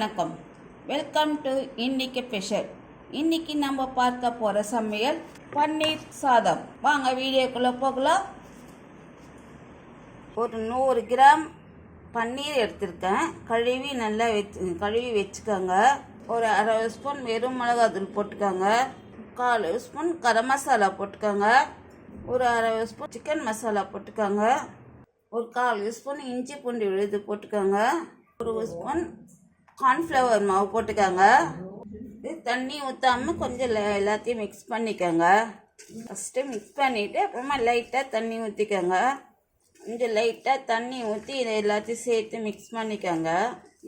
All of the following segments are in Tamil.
வணக்கம். வெல்கம் டு இன்னைக்கு ஸ்பெஷல். இன்னைக்கு நம்ம பார்க்க போகிற சமையல் பன்னீர் சாதம். வாங்க வீடியோக்குள்ளே போகலாம். ஒரு 100 கிராம் பன்னீர் எடுத்திருக்கேன். கழுவி வச்சுக்கோங்க. ஒரு அரை ஸ்பூன் வெறும் மிளகாத்தூள் போட்டுக்கோங்க. 1/4 ஸ்பூன் கரம் மசாலா போட்டுக்கோங்க. ஒரு அரை ஸ்பூன் சிக்கன் மசாலா போட்டுக்கோங்க. ஒரு 1/4 ஸ்பூன் இஞ்சி பூண்டு விழுது போட்டுக்கோங்க. ஒரு ஸ்பூன் கார்ன்ஃப்ளவர் மாவு போட்டுக்கோங்க. இது தண்ணி ஊற்றாமல் கொஞ்சம் எல்லாத்தையும் மிக்ஸ் பண்ணிக்கோங்க. ஃபஸ்ட்டு மிக்ஸ் பண்ணிவிட்டு அப்புறமா லைட்டாக தண்ணி ஊற்றிக்கோங்க. கொஞ்சம் லைட்டாக தண்ணி ஊற்றி இதை எல்லாத்தையும் சேர்த்து மிக்ஸ் பண்ணிக்கோங்க.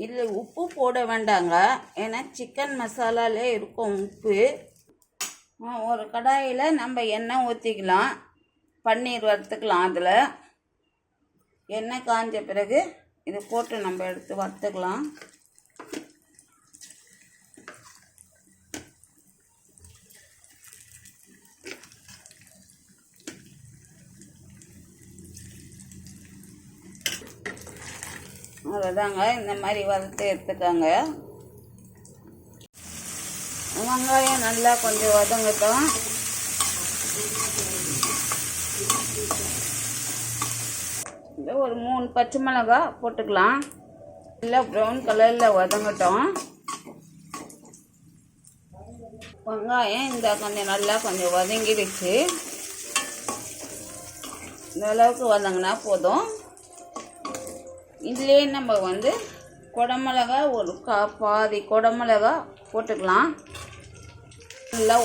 இதில் உப்பு போட வேண்டாங்க, ஏன்னா சிக்கன் மசாலாலே இருக்கும் உப்பு. ஒரு கடாயில் நம்ம எண்ணெய் ஊற்றிக்கலாம், பன்னீர் வறுத்துக்கலாம். அதில் எண்ணெய் காஞ்ச பிறகு இதை போட்டு நம்ம எடுத்து வறுத்துக்கலாம். அவ்வளோதாங்க, இந்த மாதிரி வறுத்து எடுத்துக்கோங்க. வெங்காயம் நல்லா கொஞ்சம் வதங்கட்டும். ஒரு 3 பச்சை மிளகாய் போட்டுக்கலாம். நல்லா ப்ரௌன் கலரில் வதங்கட்டும். வெங்காயம் கொஞ்சம் நல்லா கொஞ்சம் வதங்கிடுச்சு. இந்த அளவுக்கு வதங்கினா போதும். இதுலேயே நம்ம குடமிளகா ஒரு பாதி குடமிளகா போட்டுக்கலாம். நல்லா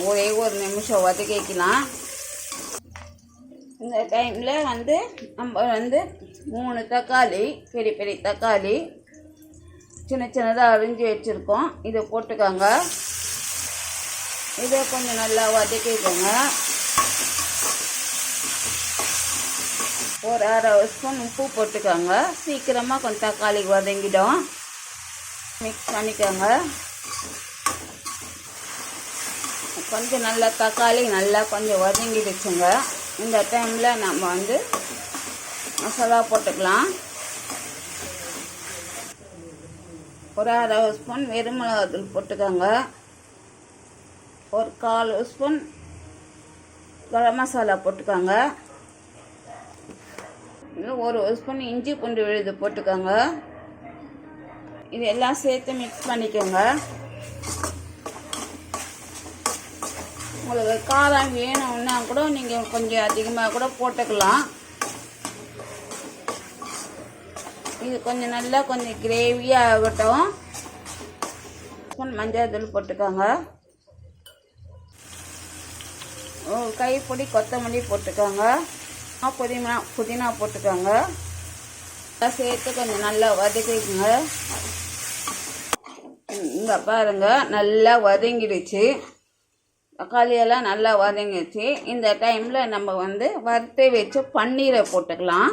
ஒரே ஒரு நிமிஷம் வதக்கிக்கலாம். இந்த டைமில் நம்ம 3 தக்காளி, பெரிய பெரிய தக்காளி சின்னதாக அரிஞ்சு வச்சுருக்கோம். இதை போட்டுக்கோங்க. இதை கொஞ்சம் நல்லா வதக்கிக்கோங்க. ஒரு அரை ஸ்பூன் உப்பு போட்டுக்கோங்க. சீக்கிரமாக கொஞ்சம் தக்காளி வதங்கிடும். மிக்ஸ் பண்ணிக்கோங்க. கொஞ்சம் நல்லா தக்காளி நல்லா கொஞ்சம் வதங்கிடுச்சுங்க. இந்த டைமில் நம்ம மசாலா போட்டுக்கலாம். ஒரு அரை ஸ்பூன் வெறும் மிளகாத்தூள் போட்டுக்கோங்க. ஒரு 1/4 ஸ்பூன் கரம் மசாலா போட்டுக்கோங்க. ஒரு ஸ்பூன் இஞ்சி பூண்டு விழுது போட்டுக்கோங்க. இது எல்லாம் சேர்த்து மிக்ஸ் பண்ணிக்கோங்க. உங்களுக்கு காரம் வேணும்னா கூட நீங்கள் கொஞ்சம் அதிகமாக கூட போட்டுக்கலாம். இது கொஞ்சம் நல்லா கொஞ்சம் கிரேவியாக ஆகட்டும். ஸ்பூன் மஞ்சள் தூள் போட்டுக்கோங்க. கைப்பொடி கொத்தமல்லி போட்டுக்கோங்க. புதினா போட்டுக்கோங்க. சேர்த்து கொஞ்சம் நல்லா வதக்கிக்கோங்க. இங்கே பாருங்க, நல்லா வதங்கிடுச்சு. தக்காளியெல்லாம் நல்லா வதங்கிடுச்சு. இந்த டைமில் நம்ம வறுத்து வச்சு பன்னீரை போட்டுக்கலாம்.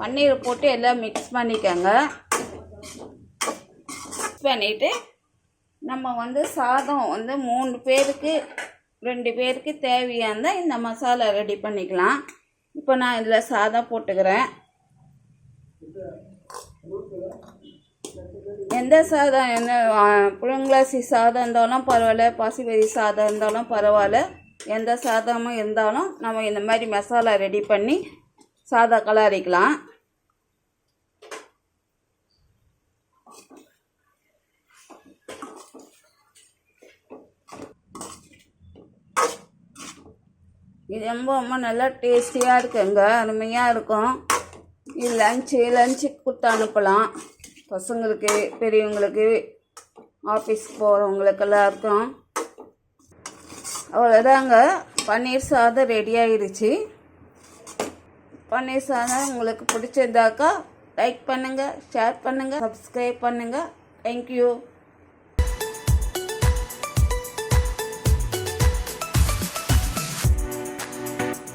பன்னீரை போட்டு எல்லாம் மிக்ஸ் பண்ணிக்கோங்க. மிக்ஸ் பண்ணிவிட்டு நம்ம சாதம் 3 பேருக்கு 2 பேருக்கு தேவையான இந்த மசாலா ரெடி பண்ணிக்கலாம். இப்போ நான் இதில் சாதம் போட்டுக்கிறேன். எந்த சாதம் புழுங்கலரிசி சாதம் இருந்தாலும் பரவாயில்ல, பாசிப்பயிறு சாதம் இருந்தாலும் பரவாயில்ல, எந்த சாதமும் இருந்தாலும் நம்ம இந்த மாதிரி மசாலா ரெடி பண்ணி சாதம் கலரிக்கலாம். இது ரொம்ப நல்லா டேஸ்டியாக இருக்குங்க, அருமையாக இருக்கும். இது லஞ்சுக்கு கொடுத்து அனுப்பலாம். பசங்களுக்கு, பெரியவங்களுக்கு, ஆஃபீஸ் போகிறவங்களுக்கெல்லாம் இருக்கும். அவ்வளோதாங்க, பன்னீர் சாதம் ரெடி ஆகிடுச்சு. பன்னீர் சாதம் உங்களுக்கு பிடிச்சிருந்தாக்கா லைக் பண்ணுங்கள், ஷேர் பண்ணுங்கள், சப்ஸ்கிரைப் பண்ணுங்கள். தேங்க்யூ.